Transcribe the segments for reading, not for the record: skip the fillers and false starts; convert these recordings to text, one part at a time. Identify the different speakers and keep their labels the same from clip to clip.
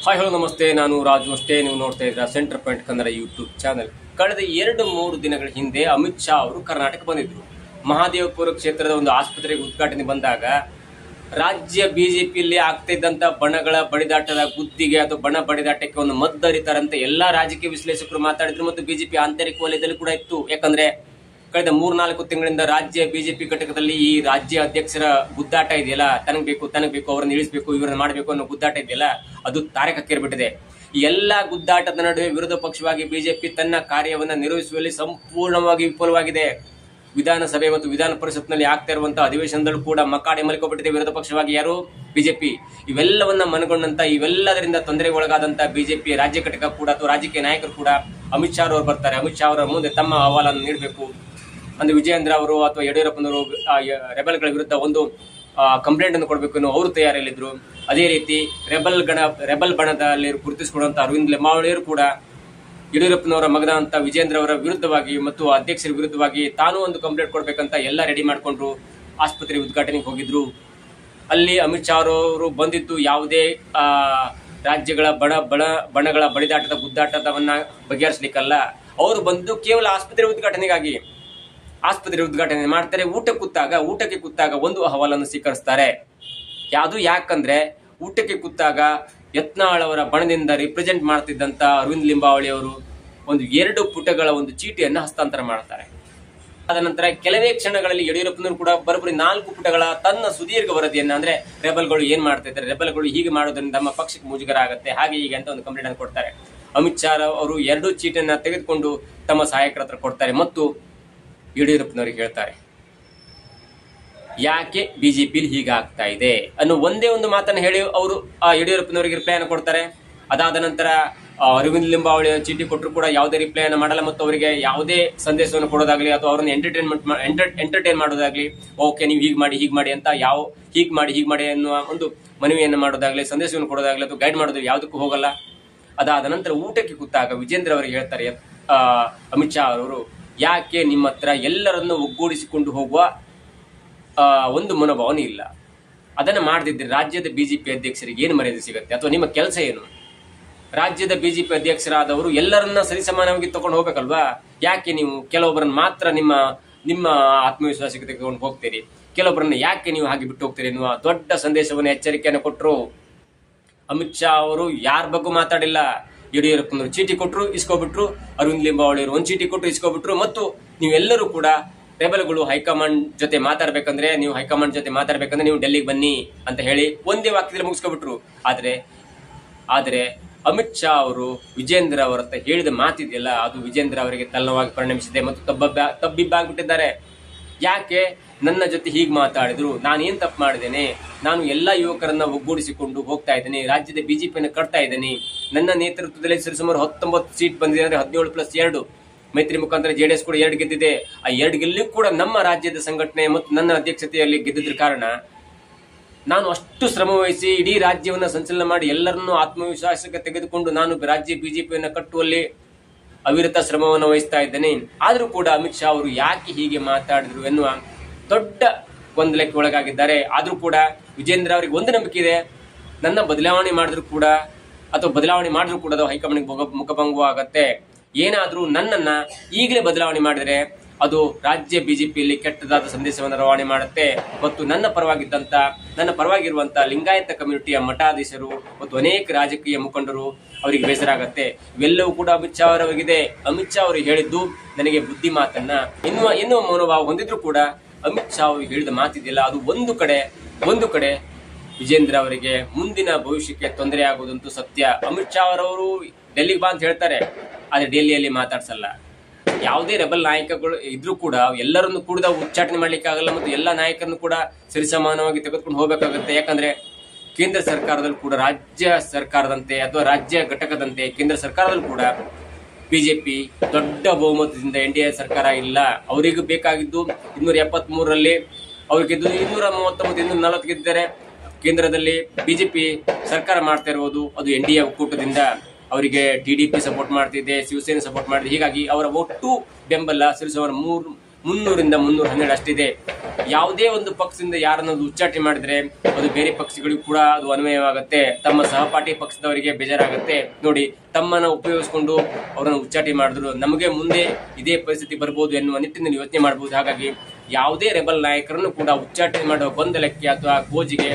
Speaker 1: Hi hello ನಮಸ್ತೆ, ನಾನು ರಾಜು ಅಷ್ಟೇ. ನೀವು ನೋಡ್ತಾ ಇದ್ರ centre point Kannada YouTube channel. ಕಳೆದ 2-3 ದಿನಗಳ ಹಿಂದೆ ಅಮಿತ್ ಶಾ ಅವರು ಕರ್ನಾಟಕ ಬಂದಿದ್ರು. ಮಹಾದೇವಪುರ ಕ್ಷೇತ್ರದ ಒಂದು ಆಸ್ಪತ್ರೆಗೆ ಉದ್ಘಾಟನೆ ಬಂದಾಗ ರಾಜ್ಯ ಬಿಜೆಪಿಯಲ್ಲಿ ಆಗ್ತಾ ಇದ್ದಂತ ಬಣಗಳ ಬಡಿದಾಟದ ಗುತ್ತಿಗೆ ಅಥವಾ ಬಣ ಬಡಿದಾಟಕ್ಕೆ ಒಂದು ಮದ್ದರಿತಾರಂತೆ ಎಲ್ಲಾ ರಾಜಕೀಯ ವಿಶ್ಲೇಷಕರು ಮಾತಾಡಿದ್ರು ಮತ್ತು ಬಿಜೆಪಿ ಆಂತರಿಕ ವಲಯದಲ್ಲಿ ಕೂಡ ಇತ್ತು. ಯಾಕಂದ್ರೆ ಕಳೆದ 3-4 ತಿಂಗಳಿಂದ ರಾಜ್ಯ ಬಿಜೆಪಿ ಘಟಕದಲ್ಲಿ ಈ ರಾಜ್ಯ ಅಧ್ಯಕ್ಷರ ಗುದ್ದಾಟ ಇದೆಯಲ್ಲ, ತನಗ್ ಬೇಕು ಅವರನ್ನು ಇಳಿಸಬೇಕು, ಇವರನ್ನ ಮಾಡಬೇಕು ಅನ್ನೋ ಗುದ್ದಾಟ ಇದೆಯಲ್ಲ, ಅದು ತಾರಕಕ್ಕೇರ್ಬಿಟ್ಟಿದೆ. ಈ ಎಲ್ಲಾ ಗುದ್ದಾಟದ ನಡುವೆ ವಿರೋಧ ಪಕ್ಷವಾಗಿ ಬಿಜೆಪಿ ತನ್ನ ಕಾರ್ಯವನ್ನ ನಿರ್ವಹಿಸುವಲ್ಲಿ ಸಂಪೂರ್ಣವಾಗಿ ವಿಫಲವಾಗಿದೆ. ವಿಧಾನಸಭೆ ಮತ್ತು ವಿಧಾನ ಪರಿಷತ್ನಲ್ಲಿ ಆಗ್ತಾ ಇರುವಂತಹ ಅಧಿವೇಶನದಲ್ಲೂ ಕೂಡ ಮಕಾಡೆ ಮಲ್ಕೊಬಿಟ್ಟಿದೆ ವಿರೋಧ ಪಕ್ಷವಾಗಿ ಯಾರು ಬಿಜೆಪಿ. ಇವೆಲ್ಲವನ್ನ ಮನಗೊಂಡಂತ ಇವೆಲ್ಲದರಿಂದ ತೊಂದರೆಗೆ ಒಳಗಾದಂತ ಬಿಜೆಪಿ ರಾಜ್ಯ ಘಟಕ ಕೂಡ ಅಥವಾ ರಾಜಕೀಯ ನಾಯಕರು ಕೂಡ ಅಮಿತ್ ಶಾ ಅವರು ಬರ್ತಾರೆ. ಅಮಿತ್ ಶಾ ಅವರ ಮುಂದೆ ತಮ್ಮ ಅಹವಾಲನ್ನು ನೀಡಬೇಕು ಅಂದ್ರೆ ವಿಜಯೇಂದ್ರ ಅವರು ಅಥವಾ ಯಡಿಯೂರಪ್ಪನವರು ರೆಬಲ್ಗಳ ವಿರುದ್ಧ ಒಂದು ಕಂಪ್ಲೇಂಟ್ ಅನ್ನು ಕೊಡಬೇಕು ಅನ್ನೋ ಅವರು ತಯಾರಿಯಲ್ಲಿದ್ರು. ಅದೇ ರೀತಿ ರೆಬಲ್ ಬಣದಲ್ಲಿ ಗುರುತಿಸಿಕೊಳ್ಳುವಂತ ಅರವಿಂದ್ ಲಿಂಬಾವಳಿಯರು ಕೂಡ ಯಡಿಯೂರಪ್ಪನವರ ಮಗನಾದಂತ ವಿಜೇಂದ್ರ ಅವರ ವಿರುದ್ಧವಾಗಿ ಮತ್ತು ಅಧ್ಯಕ್ಷರ ವಿರುದ್ಧವಾಗಿ ತಾನೂ ಒಂದು ಕಂಪ್ಲೇಂಟ್ ಕೊಡ್ಬೇಕಂತ ಎಲ್ಲ ರೆಡಿ ಮಾಡ್ಕೊಂಡ್ರು. ಆಸ್ಪತ್ರೆ ಉದ್ಘಾಟನೆಗೆ ಹೋಗಿದ್ರು. ಅಲ್ಲಿ ಅಮಿತ್ ಶಾ ಅವರು ಬಂದಿದ್ದು ಯಾವುದೇ ರಾಜ್ಯಗಳ ಬಣಗಳ ಬಡಿದಾಟದ ಗುದ್ದಾಟದವನ್ನ ಬಗೆಹರಿಸಲಿಕ್ಕಲ್ಲ. ಅವರು ಬಂದು ಕೇವಲ ಆಸ್ಪತ್ರೆ ಉದ್ಘಾಟನೆಗಾಗಿ ಆಸ್ಪತ್ರೆ ಉದ್ಘಾಟನೆ ಮಾಡ್ತಾರೆ. ಊಟಕ್ಕೆ ಕೂತಾಗ ಒಂದು ಅಹವಾಲನ್ನು ಸ್ವೀಕರಿಸ್ತಾರೆ. ಯಾಕಂದ್ರೆ ಊಟಕ್ಕೆ ಕೂತಾಗ ಯತ್ನಾಳ್ ಅವರ ಬಣದಿಂದ ರಿಪ್ರೆಸೆಂಟ್ ಮಾಡ್ತಿದ್ದಂತ ಅರವಿಂದ್ ಲಿಂಬಾವಳಿ ಅವರು ಒಂದು 2 ಪುಟಗಳ ಒಂದು ಚೀಟಿಯನ್ನ ಹಸ್ತಾಂತರ ಮಾಡ್ತಾರೆ. ಅದ ನಂತರ ಕೆಲವೇ ಕ್ಷಣಗಳಲ್ಲಿ ಯಡಿಯೂರಪ್ಪನವರು ಕೂಡ ಬರೋಬ್ಬರಿ 4 ಪುಟಗಳ ತನ್ನ ಸುದೀರ್ಘ ವರದಿಯನ್ನ, ಅಂದ್ರೆ ರೆಬಲ್ಗಳು ಏನ್ ಮಾಡ್ತಾ ಇದ್ದಾರೆ, ರೆಬಲ್ಗಳು ಹೀಗೆ ಮಾಡೋದ್ರಿಂದ ನಮ್ಮ ಪಕ್ಷಕ್ಕೆ ಮುಜುಗರ ಆಗುತ್ತೆ, ಹೀಗೆ ಅಂತ ಒಂದು ಕಂಪ್ಲೇಂಟ್ ಅನ್ನು ಕೊಡ್ತಾರೆ. ಅಮಿತ್ ಶಾ ಅವರು 2 ಚೀಟನ್ನ ತೆಗೆದುಕೊಂಡು ತಮ್ಮ ಸಹಾಯಕರ ಹತ್ರ ಕೊಡ್ತಾರೆ ಮತ್ತು ಯಡಿಯೂರಪ್ಪನವರಿಗೆ ಹೇಳ್ತಾರೆ, ಯಾಕೆ ಬಿಜೆಪಿಲಿ ಹೀಗಾಗ್ತಾ ಇದೆ ಅನ್ನೋ ಒಂದೇ ಒಂದು ಮಾತನ್ನು ಹೇಳಿ ಅವರು ಯಡಿಯೂರಪ್ಪನವರಿಗೆ ರಿಪ್ಲೈ ಅನ್ನು ಕೊಡ್ತಾರೆ. ಅದಾದ ನಂತರ ಅರವಿಂದ್ ಲಿಂಬಾವಳಿ ಚೀಟಿ ಕೊಟ್ಟರು ಕೂಡ ಯಾವುದೇ ರಿಪ್ಲೈ ಅನ್ನು ಮಾಡಲ್ಲ ಮತ್ತು ಅವರಿಗೆ ಯಾವುದೇ ಸಂದೇಶವನ್ನು ಕೊಡೋದಾಗ್ಲಿ ಅಥವಾ ಅವರನ್ನು ಎಂಟರ್ಟೈನ್ ಮಾಡೋದಾಗ್ಲಿ, ಓಕೆ ನೀವು ಹೀಗೆ ಮಾಡಿ ಅಂತ ಹೀಗೆ ಮಾಡಿ ಅನ್ನುವ ಒಂದು ಮನವಿಯನ್ನು ಮಾಡೋದಾಗ್ಲಿ, ಸಂದೇಶವನ್ನು ಕೊಡೋದಾಗ್ಲಿ ಅಥವಾ ಗೈಡ್ ಮಾಡೋದಾಗ್ಲಿ ಯಾವುದಕ್ಕೂ ಹೋಗಲ್ಲ. ಅದಾದ ನಂತರ ಊಟಕ್ಕೆ ಕೂತಾಗ ವಿಜೇಂದ್ರ ಅವರಿಗೆ ಹೇಳ್ತಾರೆ ಅಮಿತ್ ಶಾ ಅವರು, ಯಾಕೆ ನಿಮ್ಮ ಹತ್ರ ಎಲ್ಲರನ್ನು ಒಗ್ಗೂಡಿಸಿಕೊಂಡು ಹೋಗುವ ಒಂದು ಮನೋಭಾವನೆ ಇಲ್ಲ, ಅದನ್ನ ಮಾಡದಿದ್ರೆ ರಾಜ್ಯದ ಬಿಜೆಪಿ ಅಧ್ಯಕ್ಷರಿಗೆ ಏನು ಮರ್ಯಾದೆ ಸಿಗುತ್ತೆ ಅಥವಾ ನಿಮ್ಮ ಕೆಲಸ ಏನು? ರಾಜ್ಯದ ಬಿಜೆಪಿ ಅಧ್ಯಕ್ಷರಾದವರು ಎಲ್ಲರನ್ನ ಸರಿಸಮಾನವಾಗಿ ತಗೊಂಡು ಹೋಗ್ಬೇಕಲ್ವಾ? ಯಾಕೆ ನೀವು ಕೆಲವೊಬ್ಬರನ್ನ ಮಾತ್ರ ನಿಮ್ಮ ಆತ್ಮವಿಶ್ವಾಸಕ್ಕೆ ತೆಗೆದುಕೊಂಡು ಹೋಗ್ತೀರಿ, ಕೆಲವೊಬ್ಬರನ್ನ ಯಾಕೆ ನೀವು ಹಾಗೆ ಬಿಟ್ಟು ಹೋಗ್ತೀರಿ ಎನ್ನುವ ದೊಡ್ಡ ಸಂದೇಶವನ್ನು ಎಚ್ಚರಿಕೆಯನ್ನು ಕೊಟ್ಟರು. ಅಮಿತ್ ಶಾ ಅವರು ಯಾರ ಬಗ್ಗೆ ಮಾತಾಡಿಲ್ಲ. ಯಡಿಯೂರಪ್ಪನವರು ಚೀಟಿ ಕೊಟ್ಟರು, ಇಸ್ಕೊಬಿಟ್ರು. ಅರವಿಂದ್ ಲಿಂಬಾವಳಿಯವರು ಒಂದು ಚೀಟಿ ಕೊಟ್ಟರು, ಇಸ್ಕೊಬಿಟ್ರು. ಮತ್ತು ನೀವೆಲ್ಲರೂ ಕೂಡ ರೆಬಲ್ಗಳು ಹೈಕಮಾಂಡ್ ಜೊತೆ ಮಾತಾಡ್ಬೇಕಂದ್ರೆ ನೀವು ಡೆಲ್ಲಿಗೆ ಬನ್ನಿ ಅಂತ ಹೇಳಿ ಒಂದೇ ವಾಕ್ಯದಲ್ಲಿ ಮುಗಿಸ್ಕೊಬಿಟ್ರು. ಆದ್ರೆ ಅಮಿತ್ ಶಾ ಅವರು ವಿಜೇಂದ್ರ ಅವರ ಹೇಳಿದ ಮಾತಿದೆಯಲ್ಲ, ಅದು ವಿಜೇಂದ್ರ ಅವರಿಗೆ ತಲ್ಲವಾಗಿ ಪರಿಣಮಿಸಿದೆ ಮತ್ತು ತಬ್ಬಿಬ್ಬಾಗ್ಬಿಟ್ಟಿದ್ದಾರೆ. ಯಾಕೆ ನನ್ನ ಜೊತೆ ಹೀಗೆ ಮಾತಾಡಿದ್ರು, ನಾನೇನ್ ತಪ್ಪು ಮಾಡಿದ್ದೇನೆ, ನಾನು ಎಲ್ಲಾ ಯುವಕರನ್ನ ಒಗ್ಗೂಡಿಸಿಕೊಂಡು ಹೋಗ್ತಾ ಇದ್ದೇನೆ, ರಾಜ್ಯದ ಬಿಜೆಪಿಯನ್ನು ಕಟ್ತಾ ಇದ್ದೇನೆ, ನನ್ನ ನೇತೃತ್ವದಲ್ಲಿ ಸರಿಸುಮಾರು 19 ಸೀಟ್ ಬಂದಿದೆ, ಅಂದ್ರೆ 17+2 ಮೈತ್ರಿ ಮುಖಾಂತರ ಜೆಡಿಎಸ್ ಕೂಡ 2 ಗೆದ್ದಿದೆ. ಆ 2 ಗೆಲ್ಲಿ ಕೂಡ ನಮ್ಮ ರಾಜ್ಯದ ಸಂಘಟನೆ ಮತ್ತು ನನ್ನ ಅಧ್ಯಕ್ಷತೆಯಲ್ಲಿ ಗೆದ್ದಿದ್ರ ಕಾರಣ ನಾನು ಅಷ್ಟು ಶ್ರಮ ವಹಿಸಿ ಇಡೀ ರಾಜ್ಯವನ್ನ ಸಂಚಲನ ಮಾಡಿ ಎಲ್ಲರನ್ನೂ ಆತ್ಮವಿಶ್ವಾಸಕ್ಕೆ ತೆಗೆದುಕೊಂಡು ನಾನು ರಾಜ್ಯ ಬಿಜೆಪಿಯನ್ನು ಕಟ್ಟುವಲ್ಲಿ ಅವಿರತ ಶ್ರಮವನ್ನು ವಹಿಸ್ತಾ ಇದ್ದೇನೆ. ಆದ್ರೂ ಕೂಡ ಅಮಿತ್ ಶಾ ಅವರು ಯಾಕೆ ಹೀಗೆ ಮಾತಾಡಿದ್ರು ಎನ್ನುವ ದೊಡ್ಡ ಗೊಂದಲಕ್ಕೆ ಒಳಗಾಗಿದ್ದಾರೆ. ಆದ್ರೂ ಕೂಡ ವಿಜೇಂದ್ರ ಅವರಿಗೆ ಒಂದು ನಂಬಿಕೆ ಇದೆ, ನನ್ನ ಬದಲಾವಣೆ ಮಾಡಿದ್ರು ಕೂಡ ಅದು ಹೈಕಮಾಂಡ್ ಮುಖಭಂಗವಾಗತ್ತೆ. ಏನಾದ್ರೂ ನನ್ನನ್ನ ಈಗಲೇ ಬದಲಾವಣೆ ಮಾಡಿದ್ರೆ ಅದು ರಾಜ್ಯ ಬಿಜೆಪಿಯಲ್ಲಿ ಕೆಟ್ಟದಾದ ಸಂದೇಶವನ್ನು ರವಾನೆ ಮಾಡುತ್ತೆ ಮತ್ತು ನನ್ನ ಪರವಾಗಿರುವಂತ ಲಿಂಗಾಯತ ಕಮ್ಯುನಿಟಿಯ ಮಠಾಧೀಶರು ಮತ್ತು ಅನೇಕ ರಾಜಕೀಯ ಮುಖಂಡರು ಅವರಿಗೆ ಬೇಸರ ಆಗತ್ತೆ. ಇವೆಲ್ಲವೂ ಕೂಡ ಅಮಿತ್ ಶಾ ಅವರಿಗಿದೆ. ಅಮಿತ್ ಶಾ ಅವರು ಹೇಳಿದ್ದು ನನಗೆ ಬುದ್ಧಿ ಮಾತನ್ನ ಎನ್ನುವ ಮನೋಭಾವ ಹೊಂದಿದ್ರು ಕೂಡ ಅಮಿತ್ ಶಾ ಅವರು ಹೇಳಿದ ಮಾತಿದೆಯಲ್ಲ, ಅದು ಒಂದು ಕಡೆ ವಿಜೇಂದ್ರ ಅವರಿಗೆ ಮುಂದಿನ ಭವಿಷ್ಯಕ್ಕೆ ತೊಂದರೆ ಆಗುವುದಂತೂ ಸತ್ಯ. ಅಮಿತ್ ಶಾ ಅವರವರು ಡೆಲ್ಲಿಗೆ ಬಾ ಅಂತ ಹೇಳ್ತಾರೆ, ಆದ್ರೆ ಡೆಲ್ಲಿಯಲ್ಲಿ ಮಾತಾಡ್ಸಲ್ಲ. ಯಾವುದೇ ರೆಬಲ್ ನಾಯಕಗಳು ಇದ್ರೂ ಕೂಡ ಎಲ್ಲರನ್ನು ಕೂಡ ಉಚ್ಚಾಟನೆ ಮಾಡ್ಲಿಕ್ಕೆ ಆಗಲ್ಲ ಮತ್ತು ಎಲ್ಲಾ ನಾಯಕರನ್ನು ಕೂಡ ಸರಿಸಮಾನವಾಗಿ ತೆಗೆದುಕೊಂಡು ಹೋಗಬೇಕಾಗುತ್ತೆ. ಯಾಕಂದ್ರೆ ಕೇಂದ್ರ ಸರ್ಕಾರದಲ್ಲಿ ಕೂಡ ರಾಜ್ಯ ಸರ್ಕಾರದಂತೆ ಅಥವಾ ರಾಜ್ಯ ಘಟಕದಂತೆ ಕೇಂದ್ರ ಸರ್ಕಾರದಲ್ಲೂ ಕೂಡ ಬಿಜೆಪಿ ದೊಡ್ಡ ಬಹುಮತದಿಂದ ಎನ್ಡಿಎ ಸರ್ಕಾರ ಇಲ್ಲ. ಅವರಿಗೂ ಬೇಕಾಗಿದ್ದು 273ರಲ್ಲಿ ಅವ್ರು ಗೆದ್ದು 239 240 ಗೆದ್ದಿದ್ದಾರೆ. ಕೇಂದ್ರದಲ್ಲಿ ಬಿಜೆಪಿ ಸರ್ಕಾರ ಮಾಡ್ತಾ ಇರುವುದು ಅದು ಎನ್ಡಿಎ ಒಕ್ಕೂಟದಿಂದ. ಅವರಿಗೆ ಟಿಡಿಪಿ ಸಪೋರ್ಟ್ ಮಾಡ್ತಿದೆ, ಶಿವಸೇನೆ ಸಪೋರ್ಟ್ ಮಾಡಿದೆ. ಹೀಗಾಗಿ ಅವರ ಒಟ್ಟು ಬೆಂಬಲ ಸರಿಸುಮಾರು 300ರಿಂದ 312 ಅಷ್ಟಿದೆ. ಯಾವುದೇ ಒಂದು ಪಕ್ಷದಿಂದ ಯಾರನ್ನು ಉಚ್ಚಾಟನೆ ಮಾಡಿದ್ರೆ ಅದು ಬೇರೆ ಪಕ್ಷಗಳಿಗೂ ಕೂಡ ಅದು ಅನ್ವಯವಾಗುತ್ತೆ. ತಮ್ಮ ಸಹಪಾಠಿ ಪಕ್ಷದವರಿಗೆ ಬೇಜಾರಾಗುತ್ತೆ. ನೋಡಿ, ತಮ್ಮನ್ನ ಉಪಯೋಗಿಸಿಕೊಂಡು ಅವರನ್ನು ಉಚ್ಚಾಟನೆ ಮಾಡಿದ್ರು ನಮಗೆ ಮುಂದೆ ಇದೇ ಪರಿಸ್ಥಿತಿ ಬರ್ಬೋದು ಎನ್ನುವ ನಿಟ್ಟಿನಲ್ಲಿ ಯೋಚನೆ ಮಾಡಬಹುದು. ಹಾಗಾಗಿ ಯಾವುದೇ ರೆಬಲ್ ನಾಯಕರನ್ನು ಕೂಡ ಉಚ್ಚಾಟನೆ ಮಾಡುವ ಗೊಂದಲಕ್ಕೆ ಅಥವಾ ಗೋಜಿಗೆ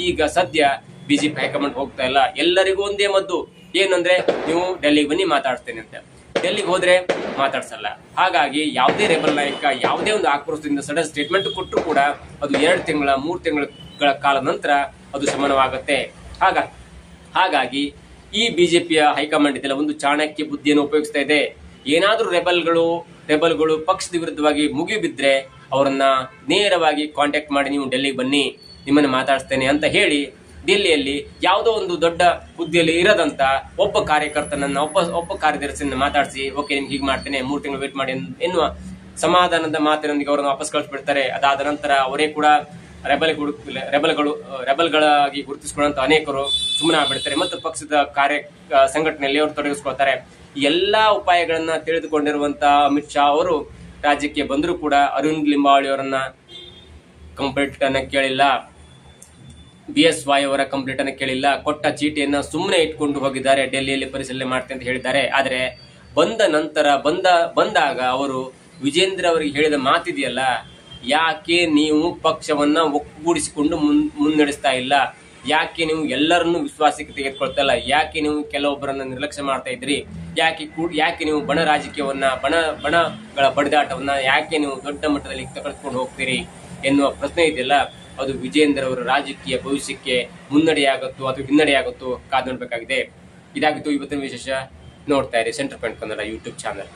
Speaker 1: ಈಗ ಸದ್ಯ ಬಿಜೆಪಿ ಹೈಕಮಾಂಡ್ ಹೋಗ್ತಾ ಇಲ್ಲ. ಎಲ್ಲರಿಗೂ ಒಂದೇ ಮದ್ದು, ಏನಂದ್ರೆ ನೀವು ಡೆಲ್ಲಿಗೆ ಬನ್ನಿ ಮಾತಾಡ್ತೇನೆ ಅಂತ. ಡೆಲ್ಲಿಗೆ ಹೋದ್ರೆ ಮಾತಾಡ್ಸಲ್ಲ. ಹಾಗಾಗಿ ಯಾವುದೇ ರೆಬಲ್ ನಾಯಕ ಯಾವುದೇ ಒಂದು ಆಕ್ರೋಶದಿಂದ ಸಡನ್ ಸ್ಟೇಟ್ಮೆಂಟ್ ಕೊಟ್ಟರು ಕೂಡ ಅದು 2 ತಿಂಗಳ 3 ತಿಂಗಳ ಕಾಲ ನಂತರ ಅದು ಶಮನವಾಗುತ್ತೆ. ಹಾಗಾಗಿ ಈ ಬಿಜೆಪಿಯ ಹೈಕಮಾಂಡ್ ಇದೆಲ್ಲ ಒಂದು ಚಾಣಕ್ಯ ಬುದ್ಧಿಯನ್ನು ಉಪಯೋಗಿಸ್ತಾ ಇದೆ. ಏನಾದ್ರೂ ರೆಬಲ್ಗಳು ಪಕ್ಷದ ವಿರುದ್ಧವಾಗಿ ಮುಗಿಬಿದ್ರೆ ಅವರನ್ನ ನೇರವಾಗಿ ಕಾಂಟ್ಯಾಕ್ಟ್ ಮಾಡಿ ನೀವು ಡೆಲ್ಲಿಗೆ ಬನ್ನಿ, ನಿಮ್ಮನ್ನ ಮಾತಾಡಿಸ್ತೇನೆ ಅಂತ ಹೇಳಿ ಡೆಲ್ಲಿಯಲ್ಲಿ ಯಾವುದೋ ಒಂದು ದೊಡ್ಡ ಹುದ್ದೆಯಲ್ಲಿ ಇರದಂತ ಒಬ್ಬ ಕಾರ್ಯಕರ್ತನನ್ನ ಒಬ್ಬ ಕಾರ್ಯದರ್ಶಿಯನ್ನ ಮಾತಾಡಿಸಿ, ಓಕೆ ನಿಮ್ಗೆ ಹೀಗೆ ಮಾಡ್ತೇನೆ, 3 ತಿಂಗಳು ವೇಟ್ ಮಾಡಿ ಎನ್ನುವ ಸಮಾಧಾನದ ಮಾತಿನೊಂದಿಗೆ ಅವರನ್ನು ವಾಪಸ್ ಕಳಿಸ್ಬಿಡ್ತಾರೆ. ಅದಾದ ನಂತರ ಅವರೇ ಕೂಡ ರೆಬಲ್ಗಳಾಗಿ ಗುರುತಿಸಿಕೊಳ್ಳುವಂತ ಅನೇಕರು ಸುಮ್ಮನೆ ಆಗ್ಬಿಡ್ತಾರೆ ಮತ್ತು ಪಕ್ಷದ ಸಂಘಟನೆಯಲ್ಲಿ ಅವರು ತೊಡಗಿಸ್ಕೊಳ್ತಾರೆ. ಎಲ್ಲಾ ಉಪಾಯಗಳನ್ನ ತಿಳಿದುಕೊಂಡಿರುವಂತಹ ಅಮಿತ್ ಶಾ ಅವರು ರಾಜ್ಯಕ್ಕೆ ಬಂದರೂ ಕೂಡ ಅರವಿಂದ್ ಲಿಂಬಾವಳಿ ಅವರನ್ನ ಕಂಪ್ಲೇಂಟ್ ಅನ್ನ ಕೇಳಿಲ್ಲ, BSY ಅವರ ಕಂಪ್ಲೇಂಟ್ ಅನ್ನು ಕೇಳಿಲ್ಲ. ಕೊಟ್ಟ ಚೀಟಿಯನ್ನ ಸುಮ್ಮನೆ ಇಟ್ಕೊಂಡು ಹೋಗಿದ್ದಾರೆ, ಡೆಲ್ಲಿಯಲ್ಲಿ ಪರಿಶೀಲನೆ ಮಾಡ್ತೇನೆ ಅಂತ ಹೇಳಿದ್ದಾರೆ. ಆದರೆ ಬಂದಾಗ ಅವರು ವಿಜೇಂದ್ರ ಅವರಿಗೆ ಹೇಳಿದ ಮಾತಿದೆಯಲ್ಲ, ಯಾಕೆ ನೀವು ಪಕ್ಷವನ್ನ ಒಗ್ಗೂಡಿಸಿಕೊಂಡು ಮುನ್ನಡೆಸ್ತಾ ಇಲ್ಲ, ಯಾಕೆ ನೀವು ಎಲ್ಲರನ್ನೂ ವಿಶ್ವಾಸಕ್ಕೆ ತೆಗೆದುಕೊಳ್ತಾ ಇಲ್ಲ, ಯಾಕೆ ನೀವು ಕೆಲವೊಬ್ಬರನ್ನ ನಿರ್ಲಕ್ಷ್ಯ ಮಾಡ್ತಾ ಇದ್ರಿ, ಯಾಕೆ ನೀವು ಬಣ ರಾಜಕೀಯವನ್ನ ಬಣಗಳ ಬಡಿದಾಟವನ್ನ ಯಾಕೆ ನೀವು ದೊಡ್ಡ ಮಟ್ಟದಲ್ಲಿ ತೆಗೆದುಕೊಂಡು ಹೋಗ್ತೀರಿ ಎನ್ನುವ ಪ್ರಶ್ನೆ ಇದೆಯಲ್ಲ, ಅದು ವಿಜೇಂದ್ರ ಅವರ ರಾಜಕೀಯ ಭವಿಷ್ಯಕ್ಕೆ ಮುನ್ನಡೆಯಾಗುತ್ತೋ ಅಥವಾ ಹಿನ್ನಡೆಯಾಗುತ್ತೋ ಕಾದು ನೋಡಬೇಕಾಗಿದೆ. ಇದಾಗಿತ್ತು ಇವತ್ತಿನ ವಿಶೇಷ. ನೋಡ್ತಾ ಇರಿ centre point Kannada YouTube channel.